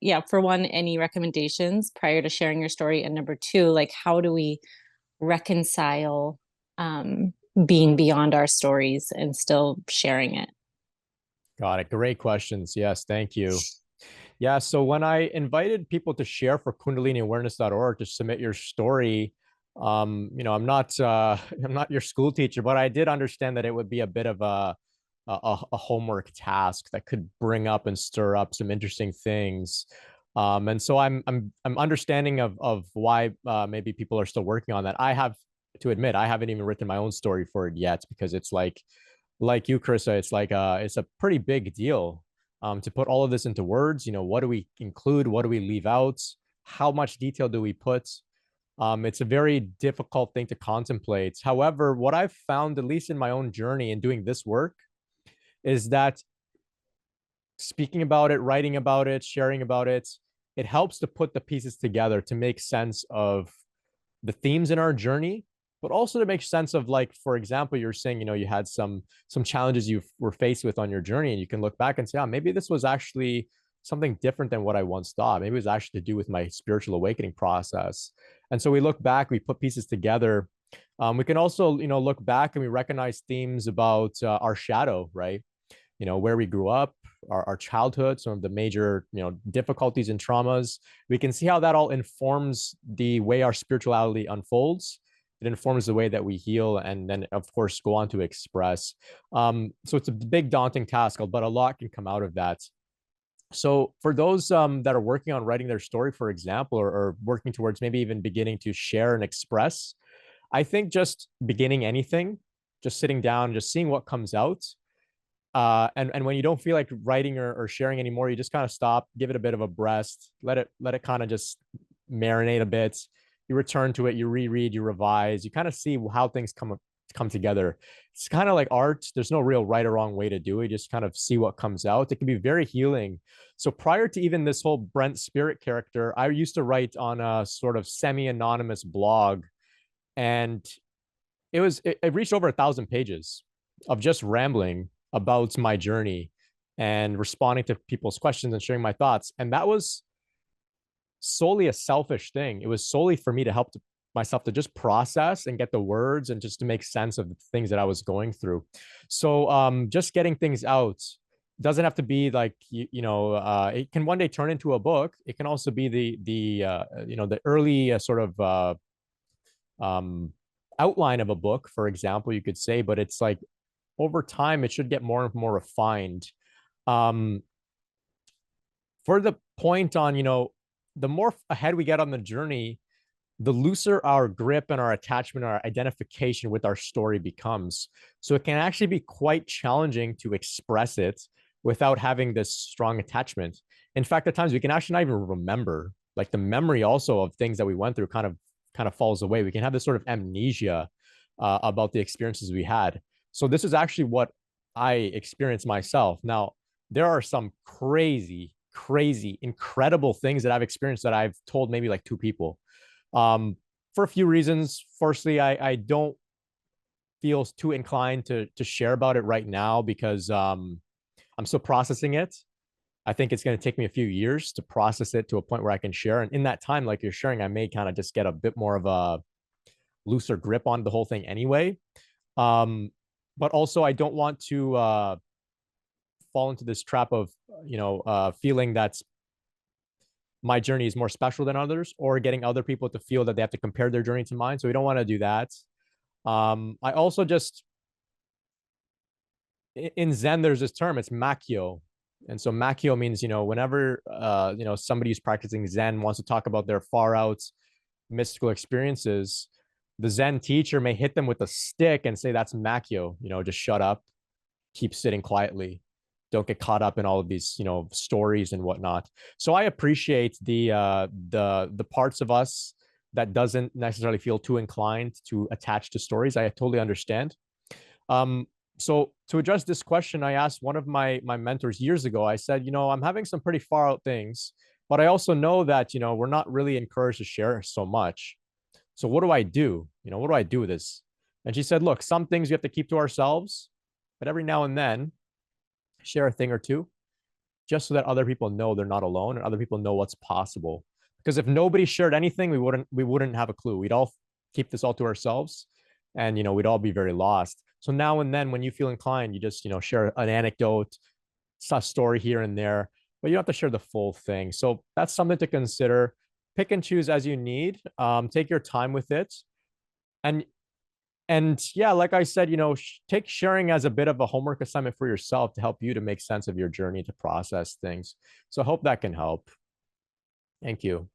yeah, for one, any recommendations prior to sharing your story? And number two, like, how do we reconcile um, being beyond our stories and still sharing it? Got it. Great questions. Yes, thank you. Yeah, so when I invited people to share for KundaliniAwareness.org to submit your story, I'm not I'm not your school teacher, but I did understand that it would be a bit of a homework task that could bring up and stir up some interesting things. And so I'm understanding of why maybe people are still working on that. I have to admit I haven't even written my own story for it yet because it's like you, Carissa, it's a pretty big deal to put all of this into words. What do we include? What do we leave out? How much detail do we put? It's a very difficult thing to contemplate. However, what I've found, at least in my own journey in doing this work, is that speaking about it, writing about it, sharing about it, it helps to put the pieces together to make sense of the themes in our journey, but also to make sense of, like, for example, you're saying, you had some challenges you were faced with on your journey, and you can look back and say, oh, maybe this was actually something different than what I once thought. Maybe it was actually to do with my spiritual awakening process. And so we look back, we put pieces together. We can also, look back and we recognize themes about our shadow, right? Where we grew up, our childhood, some of the major, difficulties and traumas. We can see how that all informs the way our spirituality unfolds. It informs the way that we heal and then, of course, go on to express. So it's a big, daunting task, but a lot can come out of that. So for those that are working on writing their story, for example, or working towards maybe even beginning to share and express, I think just beginning anything, just sitting down, just seeing what comes out, and when you don't feel like writing or sharing anymore, you just kind of stop, give it a bit of a breath, let it kind of just marinate a bit. You return to it, you reread, you revise, you kind of see how things come together. It's kind of like art. There's no real right or wrong way to do it. You just kind of see what comes out. It can be very healing. So prior to even this whole Brent Spirit character, I used to write on a sort of semi-anonymous blog, and it reached over 1,000 pages of just rambling about my journey and responding to people's questions and sharing my thoughts. And that was solely a selfish thing. It was solely for me to help myself to just process and get the words and just to make sense of the things that I was going through. So just getting things out doesn't have to be like, it can one day turn into a book. It can also be the early sort of um, outline of a book, for example, you could say, but it's like over time, it should get more and more refined. Um, for the point on, the more ahead we get on the journey, the looser our grip and our attachment, our identification with our story becomes. So it can actually be quite challenging to express it without having this strong attachment. In fact, at times we can actually not even remember. Like the memory also of things that we went through kind of falls away. We can have this sort of amnesia about the experiences we had. So this is actually what I experienced myself. Now, there are some crazy, crazy, incredible things that I've experienced that I've told maybe like two people, for a few reasons. Firstly, I don't feel too inclined to share about it right now because I'm still processing it. I think it's going to take me a few years to process it to a point where I can share. And in that time, like you're sharing, I may kind of just get a bit more of a looser grip on the whole thing anyway. Um, but also, I don't want to fall into this trap of, feeling that my journey is more special than others, or getting other people to feel that they have to compare their journey to mine. So we don't want to do that. I also just, in Zen, there's this term, it's Makyo. And so Makyo means, whenever, somebody who's practicing Zen wants to talk about their far out mystical experiences, the Zen teacher may hit them with a stick and say, that's Makyo, just shut up, keep sitting quietly. Don't get caught up in all of these, stories and whatnot. So I appreciate the parts of us that doesn't necessarily feel too inclined to attach to stories. I totally understand. So to address this question, I asked one of my mentors years ago. I said, I'm having some pretty far out things, but I also know that, we're not really encouraged to share so much. So what do I do? What do I do with this? And she said, look, some things we have to keep to ourselves, but every now and then share a thing or two just so that other people know they're not alone and other people know what's possible. Because if nobody shared anything, we wouldn't have a clue. We'd all keep this all to ourselves, and we'd all be very lost. So now and then, when you feel inclined, you just share an anecdote, a story here and there, but you don't have to share the full thing. So that's something to consider. Pick and choose as you need. Take your time with it, and yeah, like I said, take sharing as a bit of a homework assignment for yourself to help you to make sense of your journey to process things. So I hope that can help. Thank you.